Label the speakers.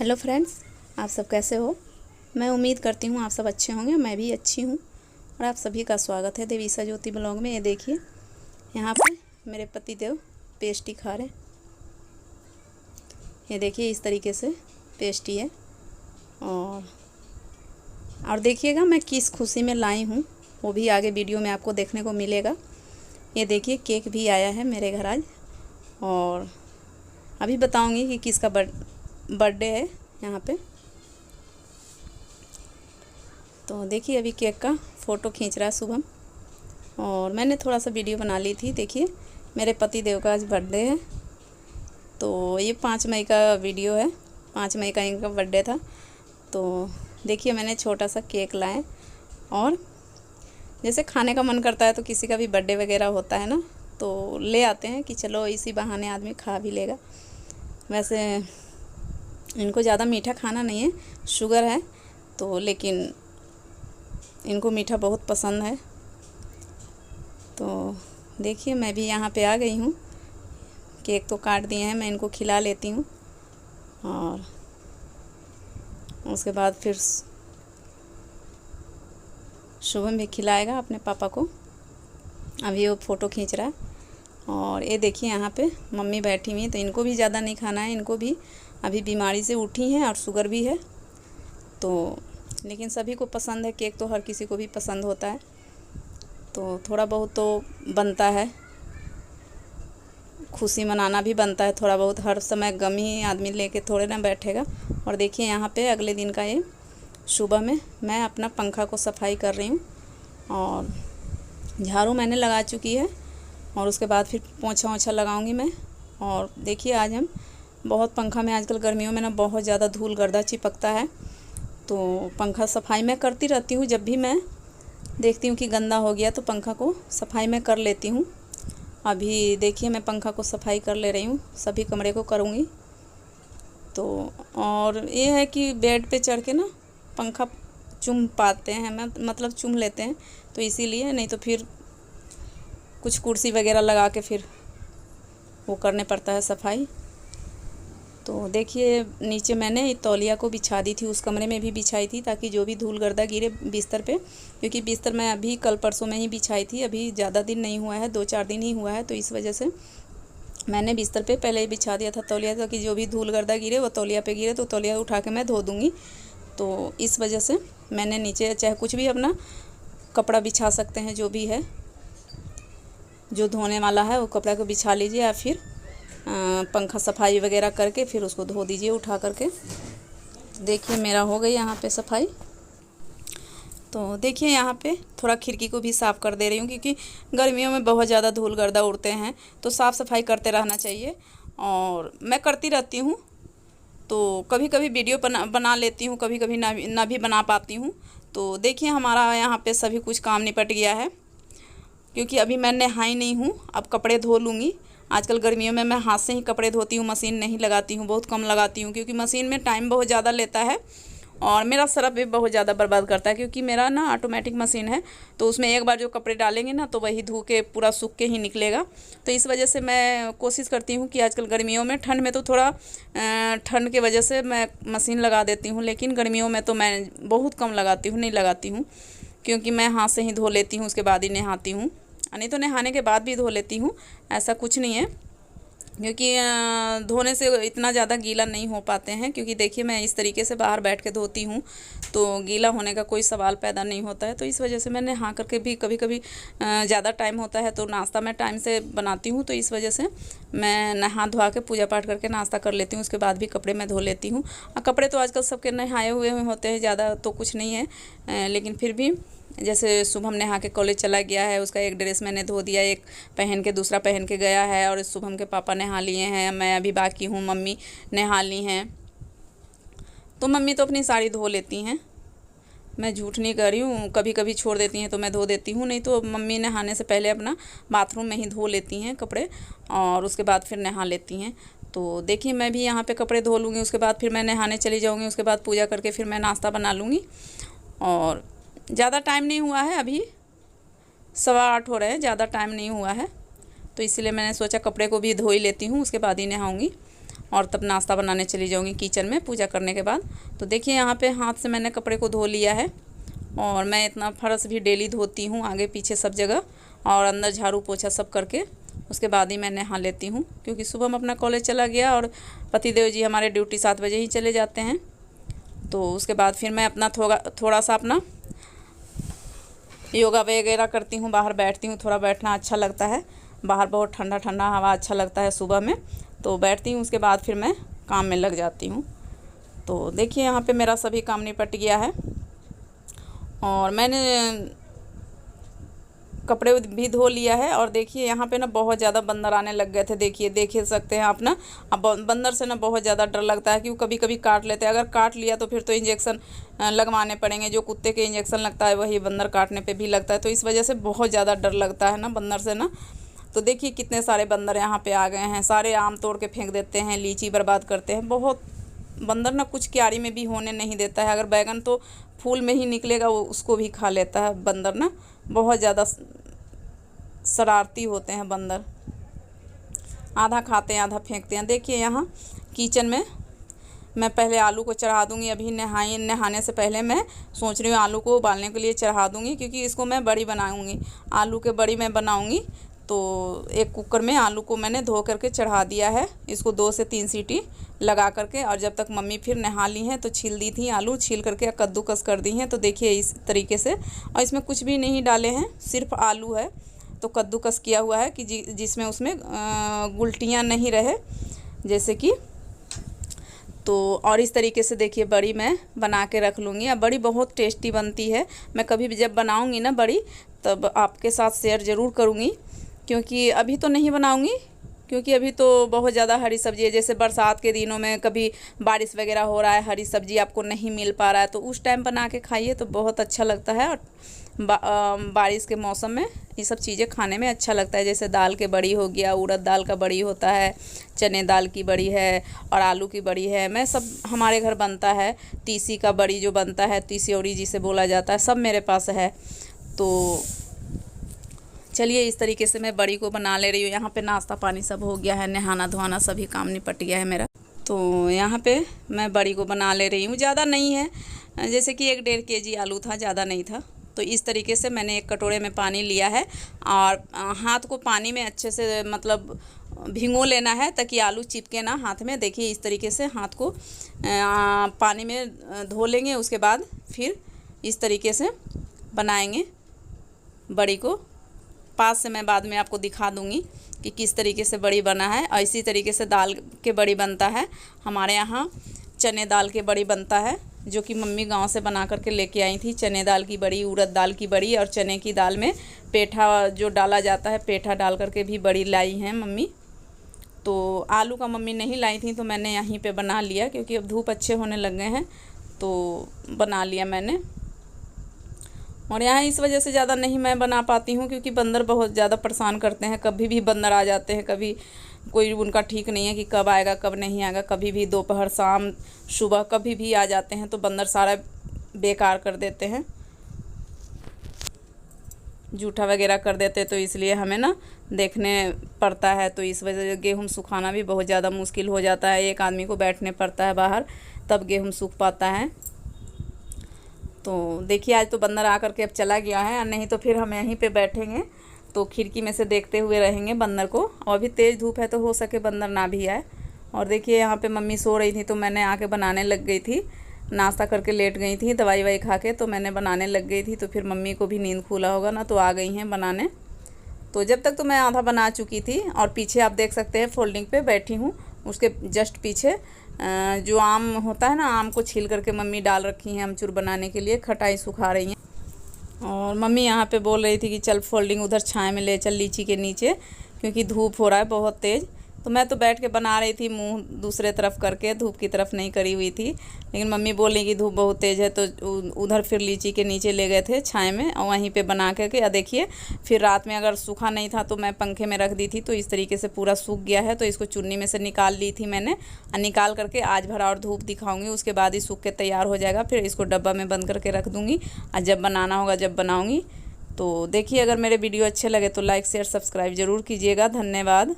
Speaker 1: Hello friends, आप सब कैसे हो। मैं उम्मीद करती हूँ आप सब अच्छे होंगे। मैं भी अच्छी हूँ और आप सभी का स्वागत है देवीसा ज्योति ब्लॉग में। ये देखिए, यहाँ पे मेरे पति देव पेस्टी खा रहे हैं। ये देखिए, इस तरीके से पेस्टी है। और देखिएगा मैं किस खुशी में लाई हूँ, वो भी आगे वीडियो में आपको देखने को मिलेगा। ये देखिए, केक भी आया है मेरे घर आज, और अभी बताऊँगी कि किसका बर्थडे है यहाँ पे। तो देखिए, अभी केक का फ़ोटो खींच रहा है शुभम, और मैंने थोड़ा सा वीडियो बना ली थी। देखिए, मेरे पति देव का आज बर्थडे है। तो ये 5 मई का वीडियो है, 5 मई का इनका बर्थडे था। तो देखिए, मैंने छोटा सा केक लाए, और जैसे खाने का मन करता है तो किसी का भी बर्थडे वगैरह होता है ना, तो ले आते हैं कि चलो इसी बहाने आदमी खा भी लेगा। वैसे इनको ज़्यादा मीठा खाना नहीं है, शुगर है तो, लेकिन इनको मीठा बहुत पसंद है। तो देखिए, मैं भी यहाँ पे आ गई हूँ। केक तो काट दिए हैं, मैं इनको खिला लेती हूँ, और उसके बाद फिर शुभम भी खिलाएगा अपने पापा को। अभी वो फ़ोटो खींच रहा है। और ये देखिए, यहाँ पे मम्मी बैठी हुई है, तो इनको भी ज़्यादा नहीं खाना है। इनको भी अभी बीमारी से उठी हैं और शुगर भी है, तो लेकिन सभी को पसंद है केक, तो हर किसी को भी पसंद होता है। तो थोड़ा बहुत तो बनता है, खुशी मनाना भी बनता है थोड़ा बहुत। हर समय गम ही आदमी लेके थोड़े ना बैठेगा। और देखिए, यहाँ पे अगले दिन का ये सुबह में मैं अपना पंखा को सफाई कर रही हूँ, और झाड़ू मैंने लगा चुकी है, और उसके बाद फिर पोंछा ओछा लगाऊंगी मैं। और देखिए, आज हम बहुत पंखा में आजकल गर्मियों में ना बहुत ज़्यादा धूल गर्दा चिपकता है, तो पंखा सफाई मैं करती रहती हूँ। जब भी मैं देखती हूँ कि गंदा हो गया तो पंखा को सफाई मैं कर लेती हूँ। अभी देखिए, मैं पंखा को सफाई कर ले रही हूँ, सभी कमरे को करूँगी। तो और ये है कि बेड पे चढ़ के ना पंखा चुम पाते हैं, मतलब चुम लेते हैं, तो इसीलिए, नहीं तो फिर कुछ कुर्सी वगैरह लगा के फिर वो करने पड़ता है सफाई। तो देखिए, नीचे मैंने तौलिया को बिछा दी थी, उस कमरे में भी बिछाई थी, ताकि जो भी धूल गर्दा गिरे बिस्तर पे, क्योंकि बिस्तर मैं अभी कल परसों में ही बिछाई थी। अभी ज़्यादा दिन नहीं हुआ है, 2-4 दिन ही हुआ है, तो इस वजह से मैंने बिस्तर पे पहले ही बिछा दिया था तौलिया, ताकि जो भी धूल गर्दा गिरे वो तौलिया पे गिरे, तो तौलिया उठा के मैं धो दूँगी। तो इस वजह से मैंने नीचे चाहे कुछ भी अपना कपड़ा बिछा सकते हैं, जो भी है, जो धोने वाला है वो कपड़ा को बिछा लीजिए, या फिर पंखा सफाई वगैरह करके फिर उसको धो दीजिए उठा करके। देखिए, मेरा हो गई यहाँ पे सफाई। तो देखिए, यहाँ पे थोड़ा खिड़की को भी साफ़ कर दे रही हूँ, क्योंकि गर्मियों में बहुत ज़्यादा धूल गर्दा उड़ते हैं, तो साफ़ सफाई करते रहना चाहिए। और मैं करती रहती हूँ, तो कभी कभी वीडियो बना लेती हूँ, कभी कभी ना भी बना पाती हूँ। तो देखिए, हमारा यहाँ पे सभी कुछ काम निपट गया है, क्योंकि अभी मैं नहाई नहीं हूँ, अब कपड़े धो लूँगी। आजकल गर्मियों में मैं हाथ से ही कपड़े धोती हूँ, मशीन नहीं लगाती हूँ, बहुत कम लगाती हूँ, क्योंकि मशीन में टाइम बहुत ज़्यादा लेता है और मेरा सरफ भी बहुत ज़्यादा बर्बाद करता है। क्योंकि मेरा ना ऑटोमेटिक मशीन है, तो उसमें एक बार जो कपड़े डालेंगे ना, तो वही धो के पूरा सूख के ही निकलेगा। तो इस वजह से मैं कोशिश करती हूँ कि आजकल गर्मियों में, ठंड में तो थोड़ा ठंड की वजह से मैं मशीन लगा देती हूँ, लेकिन गर्मियों में तो मैं बहुत कम लगाती हूँ, नहीं लगाती हूँ, क्योंकि मैं हाथ से ही धो लेती हूँ, उसके बाद ही नहाती हूँ। नहीं तो नहाने के बाद भी धो लेती हूँ, ऐसा कुछ नहीं है, क्योंकि धोने से इतना ज़्यादा गीला नहीं हो पाते हैं। क्योंकि देखिए, मैं इस तरीके से बाहर बैठ के धोती हूँ, तो गीला होने का कोई सवाल पैदा नहीं होता है। तो इस वजह से मैं नहा करके भी कभी कभी ज़्यादा टाइम होता है तो नाश्ता मैं टाइम से बनाती हूँ, तो इस वजह से मैं नहा धोआ के पूजा पाठ करके नाश्ता कर लेती हूँ, उसके बाद भी कपड़े मैं धो लेती हूँ। कपड़े तो आजकल सबके नहाए हुए होते हैं, ज़्यादा तो कुछ नहीं है, लेकिन फिर भी जैसे शुभम नहा के कॉलेज चला गया है, उसका एक ड्रेस मैंने धो दिया, एक पहन के दूसरा पहन के गया है, और शुभम के पापा नहा लिए हैं, मैं अभी बाकी हूँ, मम्मी नहा ली हैं। तो मम्मी तो अपनी साड़ी धो लेती हैं, मैं झूठ नहीं कर रही हूँ, कभी कभी छोड़ देती हैं तो मैं धो देती हूँ, नहीं तो मम्मी नहाने से पहले अपना बाथरूम में ही धो लेती हैं कपड़े, और उसके बाद फिर नहा लेती हैं। तो देखिए, मैं भी यहाँ पे कपड़े धो लूँगी, उसके बाद फिर मैं नहाने चली जाऊँगी, उसके बाद पूजा करके फिर मैं नाश्ता बना लूँगी। और ज़्यादा टाइम नहीं हुआ है, अभी 7:15 हो रहे हैं, ज़्यादा टाइम नहीं हुआ है, तो इसलिए मैंने सोचा कपड़े को भी धो ही लेती हूँ, उसके बाद ही नहाऊँगी। और तब नाश्ता बनाने चली जाऊँगी किचन में पूजा करने के बाद। तो देखिए यहाँ पे हाथ से मैंने कपड़े को धो लिया है और मैं इतना फर्श भी डेली धोती हूँ आगे पीछे सब जगह, और अंदर झाड़ू पोछा सब करके उसके बाद ही मैं नहा लेती हूँ, क्योंकि सुबह में अपना कॉलेज चला गया और पतिदेव जी हमारे ड्यूटी 7 बजे ही चले जाते हैं। तो उसके बाद फिर मैं अपना थोड़ा सा अपना योगा वगैरह करती हूँ, बाहर बैठती हूँ, थोड़ा बैठना अच्छा लगता है। बाहर बहुत ठंडा ठंडा हवा अच्छा लगता है सुबह में, तो बैठती हूँ। उसके बाद फिर मैं काम में लग जाती हूँ। तो देखिए यहाँ पे मेरा सभी काम निपट गया है और मैंने कपड़े भी धो लिया है। और देखिए यहाँ पे ना बहुत ज़्यादा बंदर आने लग गए थे। देख सकते हैं आप ना। अब बंदर से ना बहुत ज़्यादा डर लगता है, क्योंकि कभी कभी काट लेते हैं। अगर काट लिया तो फिर तो इंजेक्शन लगवाने पड़ेंगे। जो कुत्ते के इंजेक्शन लगता है वही बंदर काटने पे भी लगता है। तो इस वजह से बहुत ज़्यादा डर लगता है ना बंदर से ना। तो देखिए कितने सारे बंदर यहाँ पे आ गए हैं। सारे आम तोड़ के फेंक देते हैं, लीची बर्बाद करते हैं। बहुत बंदर ना कुछ क्यारी में भी होने नहीं देता है। अगर बैगन तो फूल में ही निकलेगा वो उसको भी खा लेता है बंदर ना। बहुत ज़्यादा शरारती होते हैं बंदर, आधा खाते हैं आधा फेंकते हैं। देखिए यहाँ किचन में मैं पहले आलू को चढ़ा दूँगी। अभी नहाने से पहले मैं सोच रही हूँ आलू को उबालने के लिए चढ़ा दूँगी, क्योंकि इसको मैं बड़ी बनाऊँगी। आलू के बड़ी मैं बनाऊँगी। तो एक कुकर में आलू को मैंने धो करके चढ़ा दिया है। इसको 2 से 3 सीटी लगा करके, और जब तक मम्मी फिर नहा ली हैं तो छील दी थी आलू, छील करके कद्दूकस कर दी हैं। तो देखिए इस तरीके से, और इसमें कुछ भी नहीं डाले हैं, सिर्फ आलू है। तो कद्दूकस किया हुआ है कि जिसमें उसमें गुलटियाँ नहीं रहे जैसे कि। तो और इस तरीके से देखिए बड़ी मैं बना के रख लूँगी। अब बड़ी बहुत टेस्टी बनती है। मैं कभी भी जब बनाऊँगी ना बड़ी तब आपके साथ शेयर ज़रूर करूँगी, क्योंकि अभी तो नहीं बनाऊँगी, क्योंकि अभी तो बहुत ज़्यादा हरी सब्ज़ी है। जैसे बरसात के दिनों में कभी बारिश वगैरह हो रहा है, हरी सब्ज़ी आपको नहीं मिल पा रहा है, तो उस टाइम बना के खाइए तो बहुत अच्छा लगता है। और बारिश के मौसम में ये सब चीज़ें खाने में अच्छा लगता है। जैसे दाल के बड़ी हो गया, उड़द दाल का बड़ी होता है, चने दाल की बड़ी है और आलू की बड़ी है। मैं सब हमारे घर बनता है। तीसी का बड़ी जो बनता है, तीसियोड़ी जिसे बोला जाता है, सब मेरे पास है। तो चलिए इस तरीके से मैं बड़ी को बना ले रही हूँ। यहाँ पे नाश्ता पानी सब हो गया है, नहाना धोना सभी काम निपट गया है मेरा। तो यहाँ पे मैं बड़ी को बना ले रही हूँ। ज़्यादा नहीं है, जैसे कि 1-1.5 केजी आलू था, ज़्यादा नहीं था। तो इस तरीके से मैंने एक कटोरे में पानी लिया है और हाथ को पानी में अच्छे से मतलब भिगो लेना है, ताकि आलू चिपके ना हाथ में। देखिए इस तरीके से हाथ को पानी में धो लेंगे। उसके बाद फिर इस तरीके से बनाएंगे बड़ी को। पास से मैं बाद में आपको दिखा दूंगी कि किस तरीके से बड़ी बना है। और इसी तरीके से दाल के बड़ी बनता है। हमारे यहाँ चने दाल के बड़ी बनता है, जो कि मम्मी गांव से बना करके लेके आई थी। चने दाल की बड़ी, उड़द दाल की बड़ी, और चने की दाल में पेठा जो डाला जाता है, पेठा डाल करके भी बड़ी लाई हैं मम्मी। तो आलू का मम्मी नहीं लाई थी, तो मैंने यहीं पे बना लिया, क्योंकि अब धूप अच्छे होने लग गए हैं तो बना लिया मैंने। और यहाँ इस वजह से ज़्यादा नहीं मैं बना पाती हूँ, क्योंकि बंदर बहुत ज़्यादा परेशान करते हैं। कभी भी बंदर आ जाते हैं, कभी कोई उनका ठीक नहीं है कि कब आएगा कब नहीं आएगा। कभी भी दोपहर शाम सुबह कभी भी आ जाते हैं, तो बंदर सारा बेकार कर देते हैं, जूठा वगैरह कर देते हैं। तो इसलिए हमें ना देखने पड़ता है। तो इस वजह से गेहूँ सुखाना भी बहुत ज़्यादा मुश्किल हो जाता है। एक आदमी को बैठने पड़ता है बाहर, तब गेहूँ सूख पाता है। तो देखिए आज तो बंदर आकर के अब चला गया है, और नहीं तो फिर हम यहीं पे बैठेंगे तो खिड़की में से देखते हुए रहेंगे बंदर को। और अभी तेज़ धूप है तो हो सके बंदर ना भी आए। और देखिए यहाँ पे मम्मी सो रही थी, तो मैंने आके बनाने लग गई थी। नाश्ता करके लेट गई थी, दवाई ववाई खा के, तो मैंने बनाने लग गई थी। तो फिर मम्मी को भी नींद खुला होगा ना, तो आ गई हैं बनाने। तो जब तक तो मैं आधा बना चुकी थी। और पीछे आप देख सकते हैं फोल्डिंग पे बैठी हूँ, उसके जस्ट पीछे जो आम होता है ना, आम को छील करके मम्मी डाल रखी हैं अमचूर बनाने के लिए, खटाई सुखा रही हैं। और मम्मी यहाँ पे बोल रही थी कि चल फोल्डिंग उधर छाए में ले चल, लीची के नीचे, क्योंकि धूप हो रहा है बहुत तेज़। तो मैं तो बैठ के बना रही थी, मुंह दूसरे तरफ करके, धूप की तरफ नहीं करी हुई थी। लेकिन मम्मी बोली कि धूप बहुत तेज़ है, तो उधर फिर लीची के नीचे ले गए थे छाए में, और वहीं पे बना करके। देखिए फिर रात में अगर सूखा नहीं था तो मैं पंखे में रख दी थी, तो इस तरीके से पूरा सूख गया है। तो इसको चुन्नी में से निकाल ली थी मैंने, और निकाल करके आज भर और धूप दिखाऊँगी, उसके बाद ही सूख के तैयार हो जाएगा। फिर इसको डब्बा में बंद करके रख दूँगी, और जब बनाना होगा जब बनाऊँगी। तो देखिए अगर मेरे वीडियो अच्छे लगे तो लाइक शेयर सब्सक्राइब ज़रूर कीजिएगा। धन्यवाद।